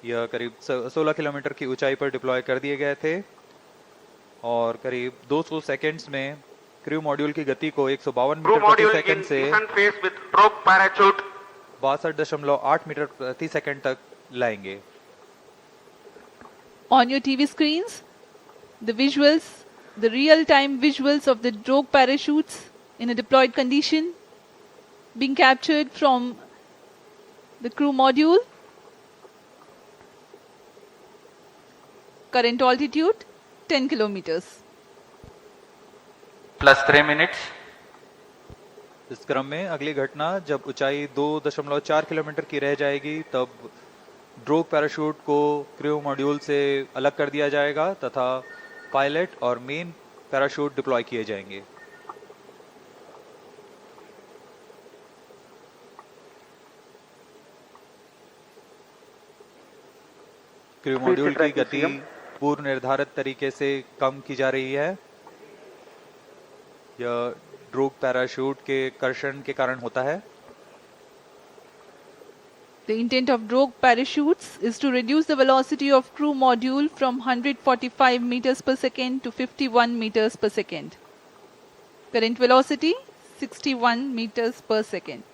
यह करीब 16 किलोमीटर की ऊंचाई पर डिप्लॉय कर दिए गए थे और करीब 200 सेकंड्स में क्रू मॉड्यूल की गति को 152 मीटर प्रति सेकंड से 62.8 मीटर प्रति सेकंड तक लाएंगे। On your TV screens, the visuals, the real-time visuals of the drogue parachutes in a deployed condition being captured from the crew module. Current altitude 10 kilometers. +3 minutes. इस क्रम में अगली घटना जब ऊंचाई 2.4 किलोमीटर की रह जाएगी तब ड्रोग पैराशूट को क्रू मॉड्यूल से अलग कर दिया जाएगा तथा पायलट और मेन पैराशूट डिप्लॉय किए जाएंगे। क्रू मॉड्यूल की गति पूर्व निर्धारित तरीके से कम की जा रही है। यह ड्रोग पैराशूट के कर्षण के कारण होता है। The intent of drogue parachutes is to reduce the velocity of crew module from 145 meters per second to 51 meters per second. Current velocity 61 meters per second.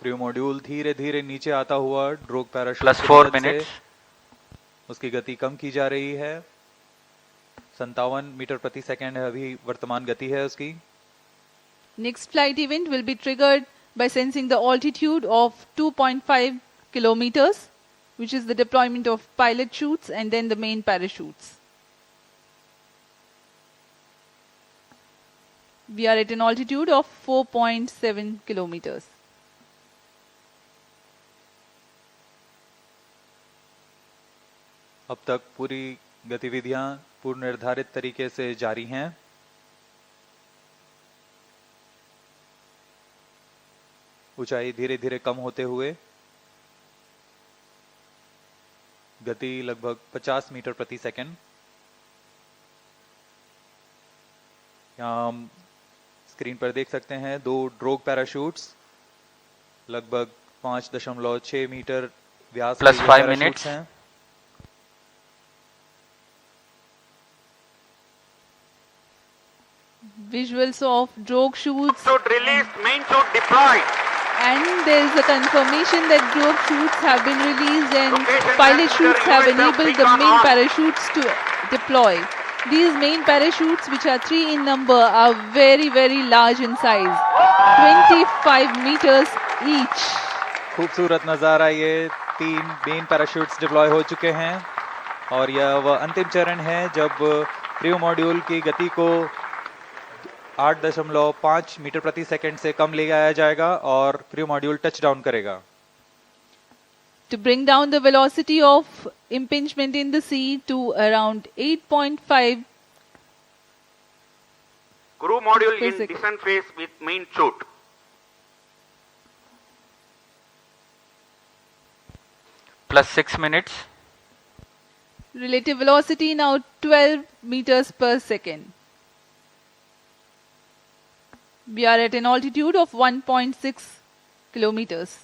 Crew module धीरे धीरे नीचे आता हुआ ड्रोग पैराशूट +4 minutes. उसकी गति कम की जा रही है। 57 मीटर प्रति सेकंड है अभी वर्तमान गति है उसकी। Next flight event will be triggered by sensing the altitude of 2.5 kilometers, which is the deployment of pilot chutes and then the main parachutes. We are at an altitude of 4.7 kilometers. अब तक पूरी गतिविधियां पूर्व निर्धारित तरीके से जारी हैं। ऊंचाई धीरे धीरे कम होते हुए गति लगभग 50 मीटर प्रति सेकंड। यहाँ हम स्क्रीन पर देख सकते हैं दो ड्रोग पैराशूट्स लगभग 5.6 मीटर व्यास के +5 पैराशूट्स minutes. हैं। Visuals of drogue chutes, Chute released, main chute deployed. and there is a confirmation that drogue chutes have been released and pilot chutes have enabled the main parachutes to deploy. These main parachutes, which are 3 in number, are very, very large in size, 25 meters each. खूबसूरत नज़ारा, ये 3 main parachutes deploy हो चुके हैं और यह वह अंतिम चरण है जब क्रू मॉड्यूल की गति को 8.5 मीटर प्रति सेकंड से कम ले आया जाएगा और क्रू मॉड्यूल टच डाउन करेगा। To bring down the velocity of impingement in the sea to around 8.5 Crew module per in second. descent phase with main chute. +6 minutes. Relative velocity now 12 meters per second. We are at an altitude of 1.6 kilometers.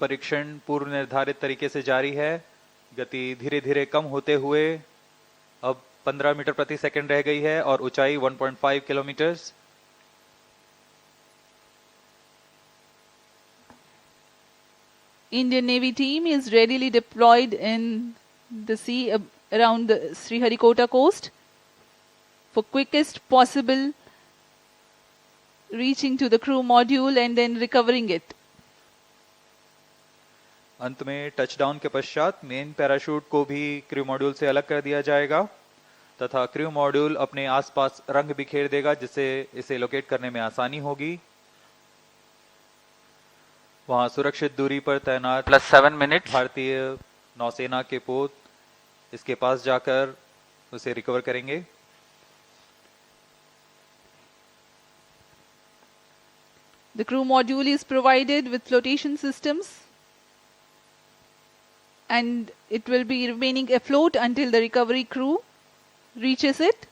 परीक्षण पूर्व निर्धारित तरीके से जारी है। गति धीरे धीरे कम होते हुए अब 15 मीटर प्रति सेकंड रह गई है और ऊंचाई 1.5 kilometre. Indian Navy team is readily deployed in the sea around the Sriharikota coast for quickest possible reaching to the crew module and then recovering it. अंत में टचडाउन के पश्चात मेन पैराशूट को भी क्रू मॉड्यूल से अलग कर दिया जाएगा तथा क्रू मॉड्यूल अपने आसपास रंग बिखेर देगा जिससे इसे लोकेट करने में आसानी होगी। वहां सुरक्षित दूरी पर तैनात +7 minutes. भारतीय नौसेना के पोत इसके पास जाकर उसे रिकवर करेंगे। The crew module is provided with flotation systems and it will be remaining afloat until the recovery crew reaches it.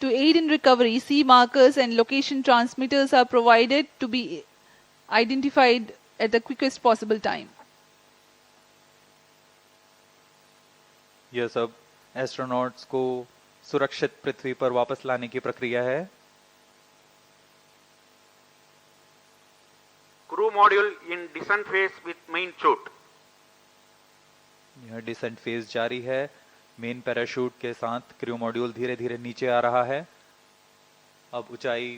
To aid in recovery, sea markers and location transmitters are provided to be identified at the quickest possible time. यह सब astronauts को सुरक्षित पृथ्वी पर वापस लाने की प्रक्रिया है. Crew module in descent phase with main chute. यह डिसेंट फेज जारी है. मेन पैराशूट के साथ क्रू मॉड्यूल धीरे धीरे नीचे आ रहा है. अब ऊंचाई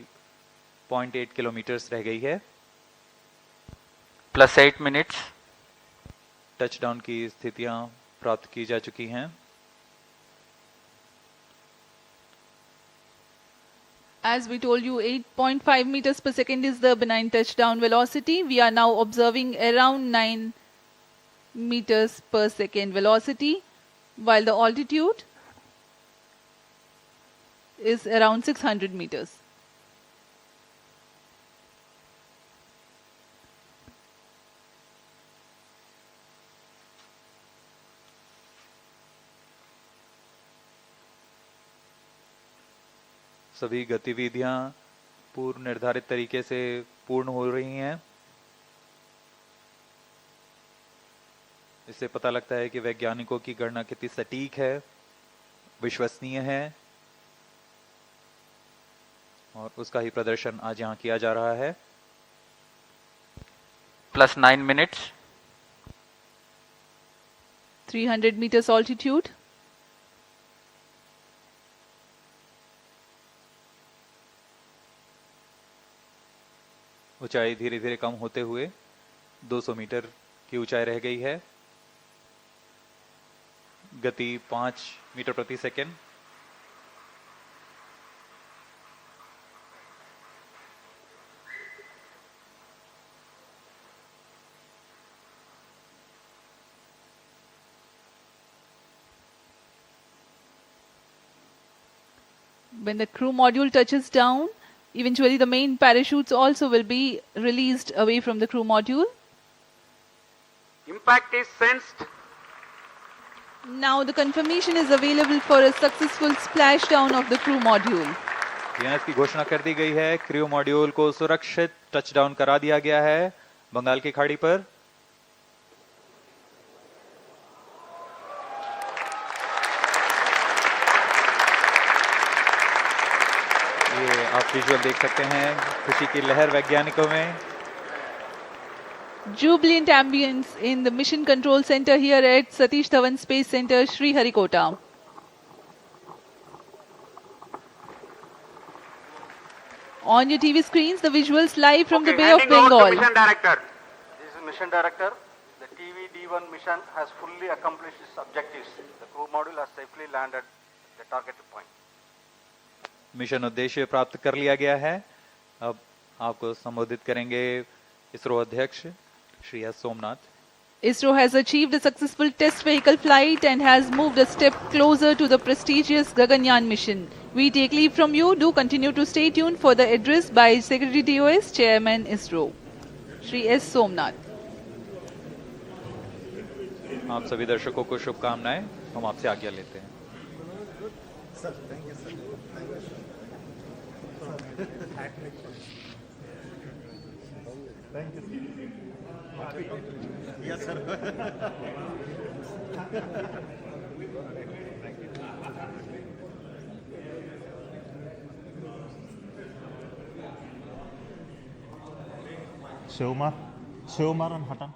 0.8 किलोमीटर्स रह गई है. plus 8 minutes, टचडाउन की स्थितियां प्राप्त की जा चुकी हैं. As we told you, 8.5 meters per second is the benign touchdown velocity. We are now observing around 9 meters per second velocity, while the altitude is around 600 meters. सभी गतिविधियां पूर्व निर्धारित तरीके से पूर्ण हो रही हैं. इससे पता लगता है कि वैज्ञानिकों की गणना कितनी सटीक है, विश्वसनीय है, और उसका ही प्रदर्शन आज यहां किया जा रहा है. plus 9 minutes, 300 meters altitude. ऊंचाई धीरे धीरे कम होते हुए 200 मीटर की ऊंचाई रह गई है. गति 5 मीटर प्रति second. When the crew module touches down, eventually the main parachutes also will be released away from the crew module. Impact is sensed. Now the confirmation is available for a successful splashdown of the crew module. यहाँ इसकी घोषणा कर दी गई है. Crew module को सुरक्षित touchdown करा दिया गया है बंगाल की खाड़ी पर. ये आप विजुअल देख सकते हैं. खुशी की लहर वैज्ञानिकों में. Jubilant ambience in the Mission Control Center here at Satish Dhawan Space Center, Sriharikota. On your TV screens, the visuals live from the Okay, Bay of handing over to Bengal. Mission Director. This is Mission Director. The TV-D1 mission has fully accomplished its objectives. The crew module has safely landed at the targeted point. Mission उद्देश्य प्राप्त कर लिया गया है. अब आपको संबोधित करेंगे इसरो अध्यक्ष Shri S Somnath. ISRO has achieved a successful test vehicle flight and has moved a step closer to the prestigious Gaganyaan mission. We take leave from you. Do continue to stay tuned for the address by Secretary DOS, Chairman ISRO, Shri S. Somnath. आप सभी दर्शकों को शुभकामनाएं. हम आपसे आज्ञा लेते हैं. Shivmar and Hutton.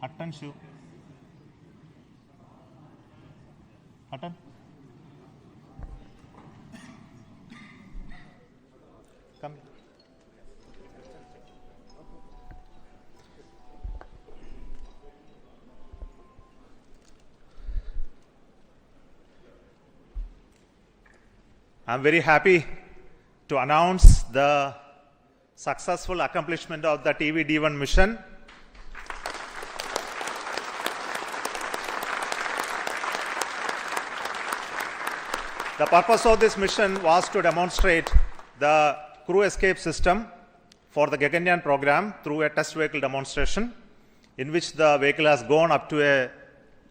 Hutton, Shiv. Hutton. Come. I'm very happy to announce the successful accomplishment of the TV-D1 mission. The purpose of this mission was to demonstrate the crew escape system for the Gaganyaan program through a test vehicle demonstration in which the vehicle has gone up to a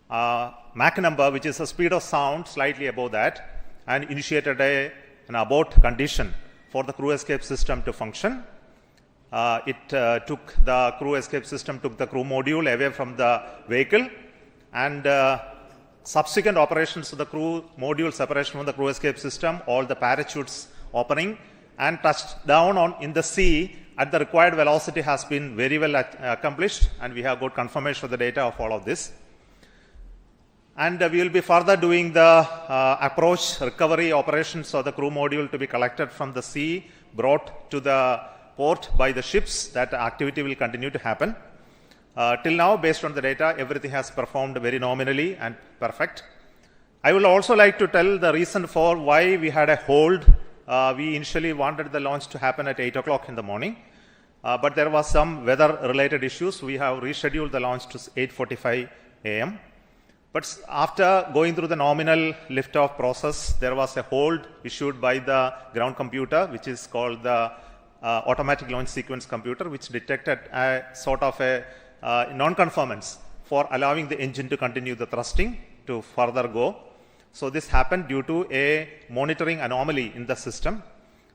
Mach number, which is the speed of sound, slightly above that, and initiated an abort condition for the crew escape system to function. The crew escape system took the crew module away from the vehicle, and subsequent operations of the crew module separation from the crew escape system, all the parachutes opening, and touched down in the sea at the required velocity has been very well accomplished, and we have got confirmation of the data of all of this. And we will be further doing the approach recovery operations of the crew module to be collected from the sea, brought to the port by the ships. That activity will continue to happen. Till now, based on the data, everything has performed very nominally and perfect. I will also like to tell the reason for why we had a hold. We initially wanted the launch to happen at 8 o'clock in the morning, but there was some weather-related issues. We have rescheduled the launch to 8:45 a.m. But after going through the nominal liftoff process, there was a hold issued by the ground computer, which is called the automatic launch sequence computer, which detected a sort of a non-conformance for allowing the engine to continue the thrusting to further go. So this happened due to a monitoring anomaly in the system.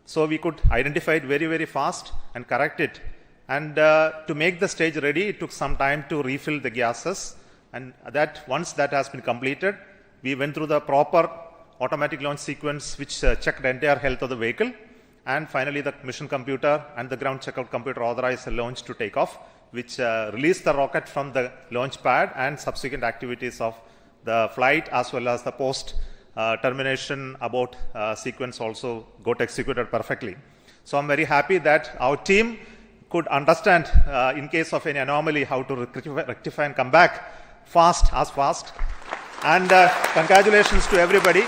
So we could identify it very, very fast and correct it. And to make the stage ready, it took some time to refill the gases. And that once that has been completed, we went through the proper automatic launch sequence, which checked the entire health of the vehicle. And finally, the mission computer and the ground checkout computer authorized the launch to take off, which released the rocket from the launch pad, and subsequent activities of the flight as well as the post termination abort sequence also got executed perfectly. So I'm very happy that our team could understand in case of any anomaly how to rectify and come back fast. And congratulations to everybody.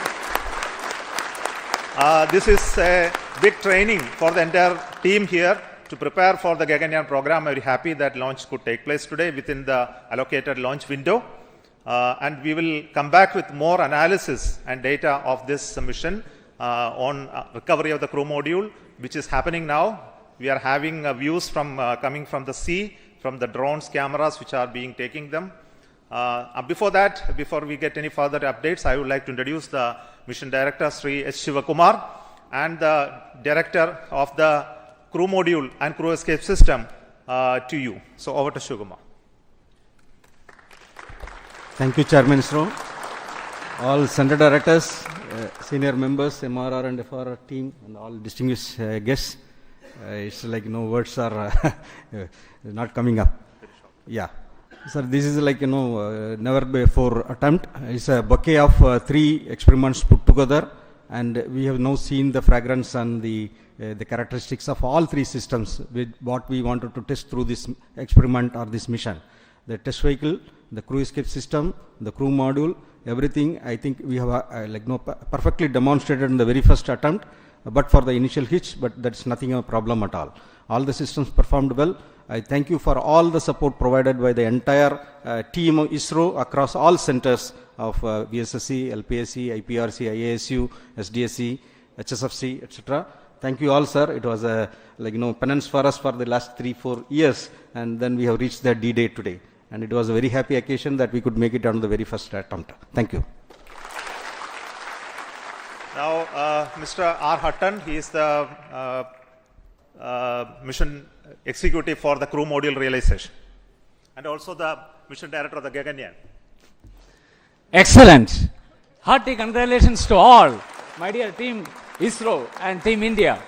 This is a big training for the entire team here to prepare for the Gaganyaan program. I'm very happy that launch could take place today within the allocated launch window. And we will come back with more analysis and data of this mission on recovery of the crew module, which is happening now. We are having views from coming from the sea, from the drones, cameras which are being taking them. Before that, before we get any further updates, I would like to introduce the mission director, Sri S. Shivakumar, and the director of the crew module and crew escape system to you. So over to Shivakumar. Thank you, Chairman ISRO. All center directors, senior members, MRR and FRR team, and all distinguished guests. It's like words are not coming up. Yeah. Sir, this is like never before attempt. It's a bouquet of 3 experiments put together, and we have now seen the fragrance and the characteristics of all 3 systems with what we wanted to test through this experiment or this mission. The test vehicle, the crew escape system, the crew module, everything I think we have perfectly demonstrated in the very first attempt, but for the initial hitch, but that's nothing a problem at all. All the systems performed well. I thank you for all the support provided by the entire team of ISRO across all centers of VSSC, LPSC, IPRC, IASU, SDSC, HSFC, etc. Thank you all, sir. It was a penance for us for the last 3-4 years, and then we have reached the D-Day today. And it was a very happy occasion that we could make it on the very first attempt. Thank you. Now, Mr. R. Hutton, he is the mission executive for the crew module realization, and also the mission director of the Gaganyaan. Excellent. Hearty congratulations to all, my dear team ISRO and team India.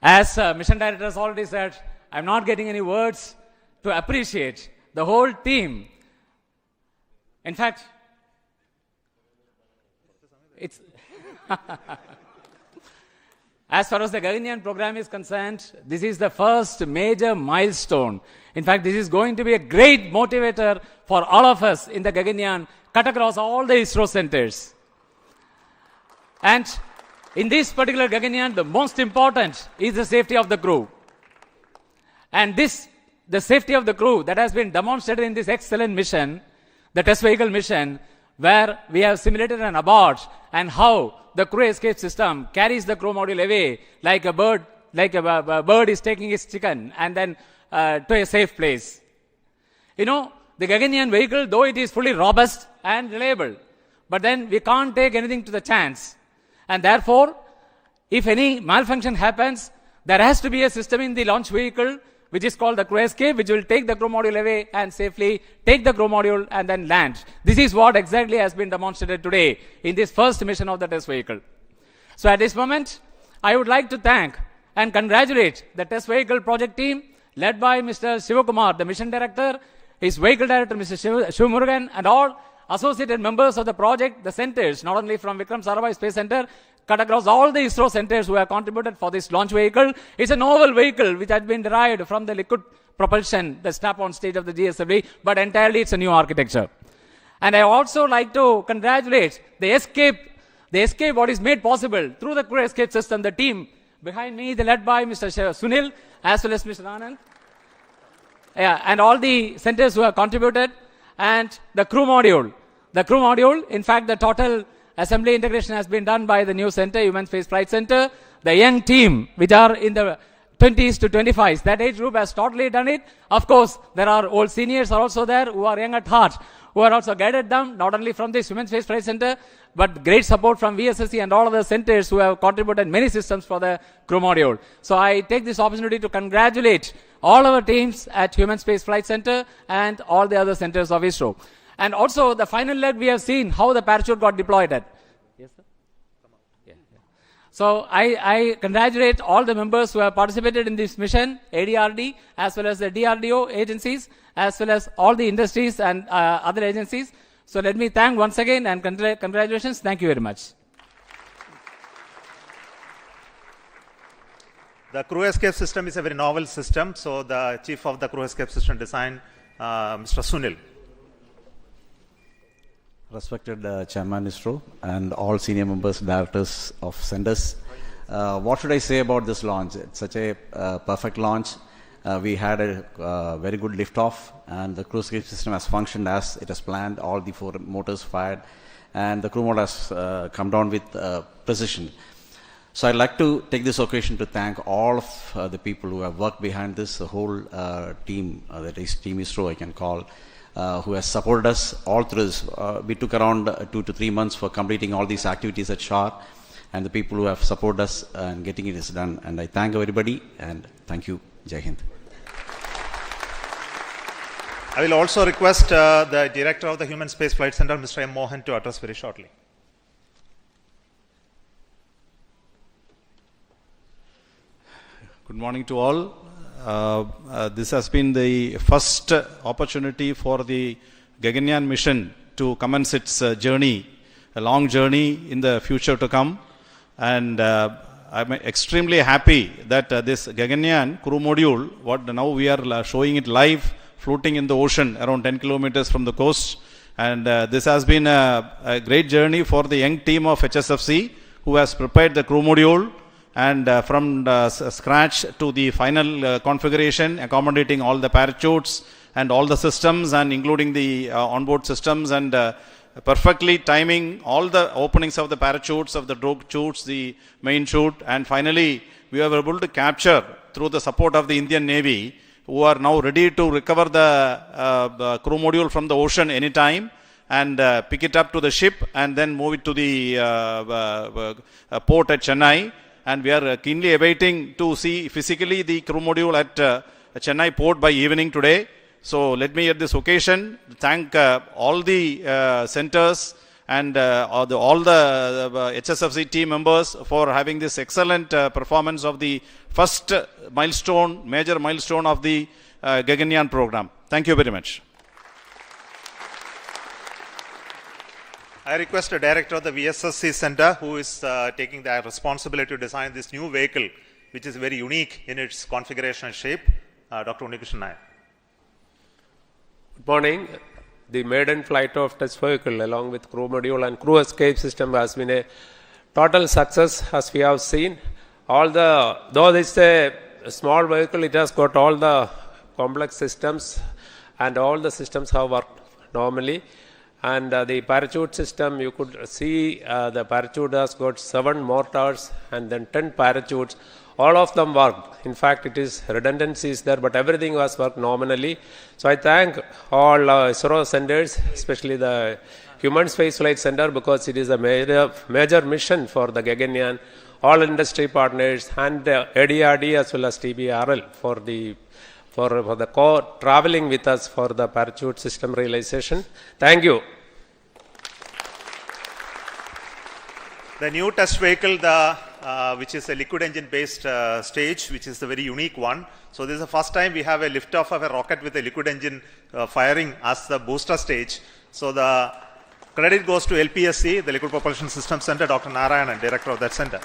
As mission director has already said, I'm not getting any words to appreciate the whole team. In fact, it's as far as the Gaganyaan program is concerned, this is the first major milestone. In fact, this is going to be a great motivator for all of us in the Gaganyaan, cut across all the ISRO centers. And in this particular Gaganyaan, the most important is the safety of the crew. And the safety of the crew that has been demonstrated in this excellent mission, the test vehicle mission, where we have simulated an abort and how the crew escape system carries the crew module away like a bird is taking its chicken and then to a safe place. the Gaganyaan vehicle, though it is fully robust and reliable, but then we can't take anything to the chance. And therefore, if any malfunction happens, there has to be a system in the launch vehicle which is called the crew escape, which will take the crew module away and safely take the crew module and then land. This is what exactly has been demonstrated today in this first mission of the test vehicle. So at this moment, I would like to thank and congratulate the test vehicle project team led by Mr. Shivakumar, the mission director, his vehicle director, Mr. Shivamurugan, and all associated members of the project, the centers, not only from Vikram Sarabhai Space Center, cut across all the ISRO centers who have contributed for this launch vehicle. It's a novel vehicle which has been derived from the liquid propulsion, the strap-on stage of the GSLV, but entirely it's a new architecture. And I also like to congratulate the escape what is made possible through the crew escape system, the team behind me, led by Mr. Sunil, as well as Mr. Anand, and all the centers who have contributed, and the crew module. The crew module, in fact, the total assembly integration has been done by the new center, Human Space Flight Center. The young team, which are in the 20s to 25s, that age group has totally done it. Of course, there are old seniors are also there who are young at heart, who are also guided them, not only from this Human Space Flight Center, but great support from VSSC and all other centers who have contributed many systems for the crew module. So I take this opportunity to congratulate all our teams at Human Space Flight Center and all the other centers of ISRO. And also the final leg, we have seen how the parachute got deployed at. Yes, sir? So I congratulate all the members who have participated in this mission, ADRD, as well as the DRDO agencies, as well as all the industries and other agencies. So let me thank once again and congratulations. Thank you very much. The crew escape system is a very novel system. So the chief of the crew escape system design, Mr. Sunil. Respected Chairman ISRO and all senior members, directors of centers. What should I say about this launch? It's such a perfect launch. We had a very good liftoff, and the crew escape system has functioned as it has planned. All the 4 motors fired, and the crew mode has come down with precision. So I'd like to take this occasion to thank all of the people who have worked behind this, the whole team, that is Team ISRO I can call, who has supported us all through this. We took around 2 to 3 months for completing all these activities at SHAR, and the people who have supported us and getting it is done. And I thank everybody, and thank you. Jai Hind. I will also request the director of the Human Space Flight Center, Mr. M. Mohan, to address very shortly. Good morning to all. This has been the first opportunity for the Gaganyaan mission to commence its journey, a long journey in the future to come. And I'm extremely happy that this Gaganyaan crew module, what now we are showing it live, floating in the ocean around 10 kilometers from the coast. And this has been a great journey for the young team of HSFC who has prepared the crew module, and from scratch to the final configuration, accommodating all the parachutes and all the systems, and including the onboard systems, and perfectly timing all the openings of the parachutes, of the drogue chutes, the main chute, and finally we were able to capture through the support of the Indian Navy, who are now ready to recover the crew module from the ocean anytime and pick it up to the ship and then move it to the port at Chennai. And we are keenly awaiting to see physically the crew module at Chennai port by evening today. So let me at this occasion thank all the centers and all the HSFC team members for having this excellent performance of the first milestone, major milestone of the Gaganyaan program. Thank you very much. I request the director of the VSSC Center, who is taking the responsibility to design this new vehicle, which is very unique in its configuration and shape, Dr. Unnikrishnan Nair. Good morning. The maiden flight of test vehicle along with crew module and crew escape system has been a total success, as we have seen. Though this is a small vehicle, it has got all the complex systems, and all the systems have worked normally. And the parachute system, you could see the parachute has got 7 mortars and then 10 parachutes. All of them worked. In fact, it is redundancies there, but everything was worked nominally. So I thank all ISRO centers, especially the Human Spaceflight Center, because it is a major mission for the Gaganyaan, all industry partners, and ADRD as well as TBRL for the traveling with us for the parachute system realization. Thank you. The new test vehicle, which is a liquid engine based stage, which is a very unique one. So this is the first time we have a liftoff of a rocket with a liquid engine firing as the booster stage. So the credit goes to LPSC, the Liquid Propulsion System Center, Dr. Narayanan, director of that center.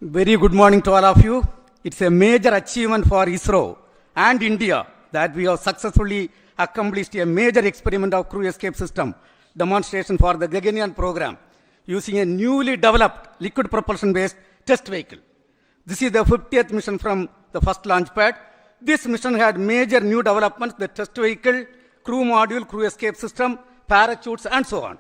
Very good morning to all of you. It's a major achievement for ISRO and India that we have successfully accomplished a major experiment of crew escape system demonstration for the Gaganyaan program using a newly developed liquid propulsion based test vehicle. This is the 50th mission from the first launch pad. This mission had major new developments: the test vehicle, crew module, crew escape system, parachutes, and so on.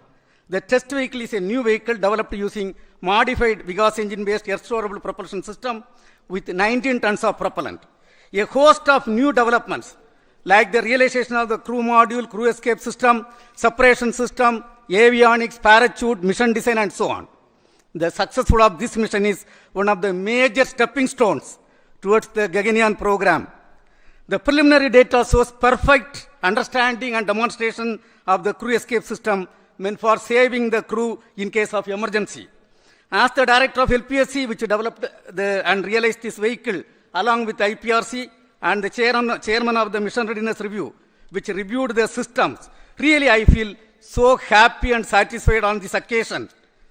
The test vehicle is a new vehicle developed using modified Vigas engine-based air-storable propulsion system with 19 tons of propellant. A host of new developments like the realization of the crew module, crew escape system, separation system, avionics, parachute, mission design, and so on. The success of this mission is one of the major stepping stones towards the Gaganyaan program. The preliminary data shows perfect understanding and demonstration of the crew escape system meant for saving the crew in case of emergency. As the director of LPSC, which developed and realized this vehicle along with IPRC, and the chairman of the Mission Readiness Review, which reviewed the systems, really I feel so happy and satisfied on this occasion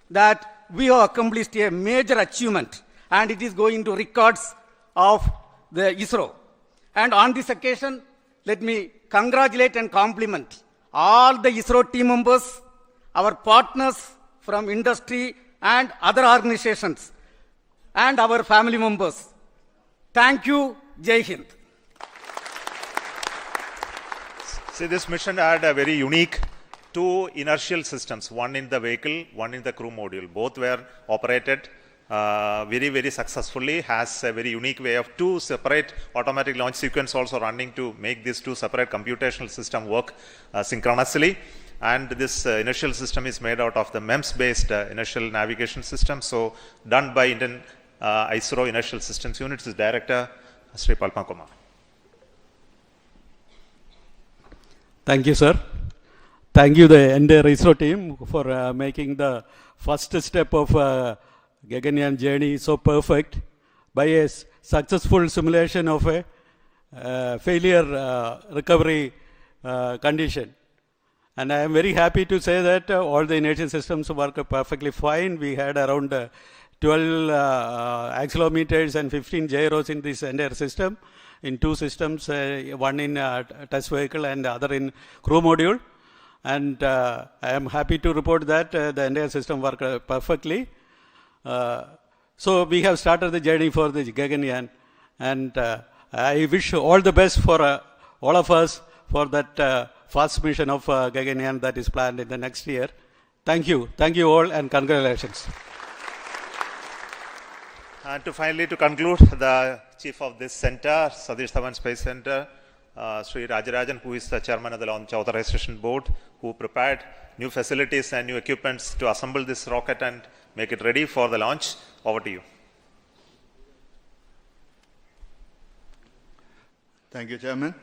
that we have accomplished a major achievement, and it is going to records of the ISRO. And on this occasion, let me congratulate and compliment all the ISRO team members, our partners from industry and other organizations, and our family members. Thank you. Jai Hind. See, this mission had a very unique 2 inertial systems, one in the vehicle, one in the crew module. Both were operated very, very successfully, has a very unique way of 2 separate automatic launch sequence also running to make these 2 separate computational system work synchronously. And this inertial system is made out of the MEMS-based inertial navigation system. So done by Indian ISRO Inertial Systems Unit's director, Sri Palma Kumar. Thank you, sir. Thank you, the entire ISRO team, for making the first step of Gaganyaan journey so perfect by a successful simulation of a failure recovery condition. And I am very happy to say that all the inertial systems work perfectly fine. We had around 12 accelerometers and 15 gyros in this entire system, in 2 systems, one in test vehicle and the other in crew module. And I am happy to report that the entire system worked perfectly. So we have started the journey for the Gaganyaan, and I wish all the best for all of us for that first mission of Gaganyaan that is planned in the next year. Thank you all, and congratulations. And to conclude, the chief of this center, Satish Dhawan Space Center, Sri Rajarajan, who is the chairman of the Launch Authorization Board, who prepared new facilities and new equipments to assemble this rocket and make it ready for the launch. Over to you. Thank you, Chairman.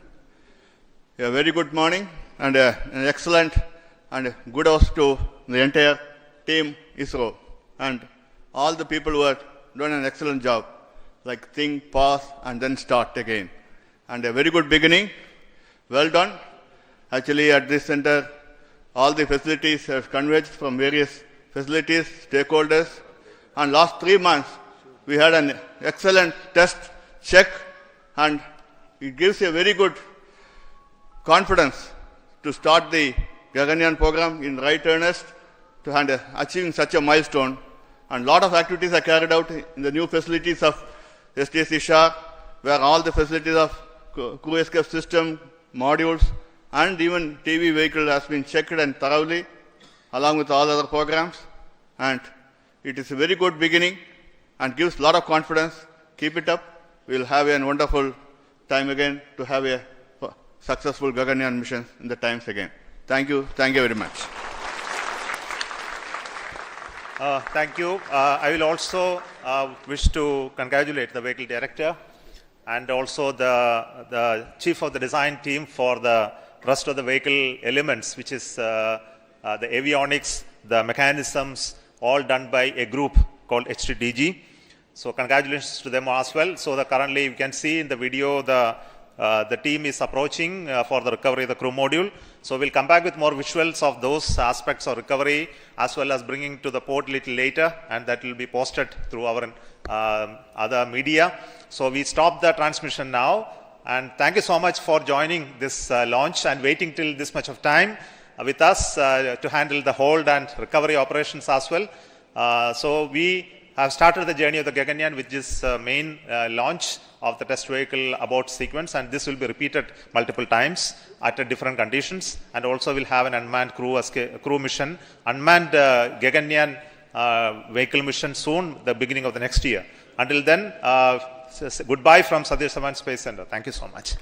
A very good morning and an excellent and good host to the entire team ISRO and all the people who have done an excellent job, like think, pause, and then start again. And a very good beginning. Well done. Actually, at this center, all the facilities have converged from various facilities, stakeholders, and last 3 months, we had an excellent test check, and it gives a very good confidence to start the Gaganyaan program in right earnest to achieving such a milestone. And lot of activities are carried out in the new facilities of SDSC SHAR, where all the facilities of crew escape system, modules, and even TV vehicle has been checked and thoroughly, along with all other programs. And it is a very good beginning and gives a lot of confidence. Keep it up. We'll have a wonderful time again to have a successful Gaganyaan mission in the times again. Thank you. Thank you very much. Thank you. I will also wish to congratulate the vehicle director and also the chief of the design team for the rest of the vehicle elements, which is the avionics, the mechanisms, all done by a group called HTDG. So congratulations to them as well. So currently you can see in the video the team is approaching for the recovery of the crew module. So we'll come back with more visuals of those aspects of recovery as well as bringing to the port a little later, and that will be posted through our other media. So we stop the transmission now, and thank you so much for joining this launch and waiting till this much of time with us to handle the hold and recovery operations as well. So we have started the journey of the Gaganyaan with this main launch of the test vehicle abort sequence, and this will be repeated multiple times at different conditions, and also we'll have an unmanned crew mission, unmanned Gaganyaan vehicle mission soon, the beginning of the next year. Until then, goodbye from Satish Dhawan Space Center. Thank you so much.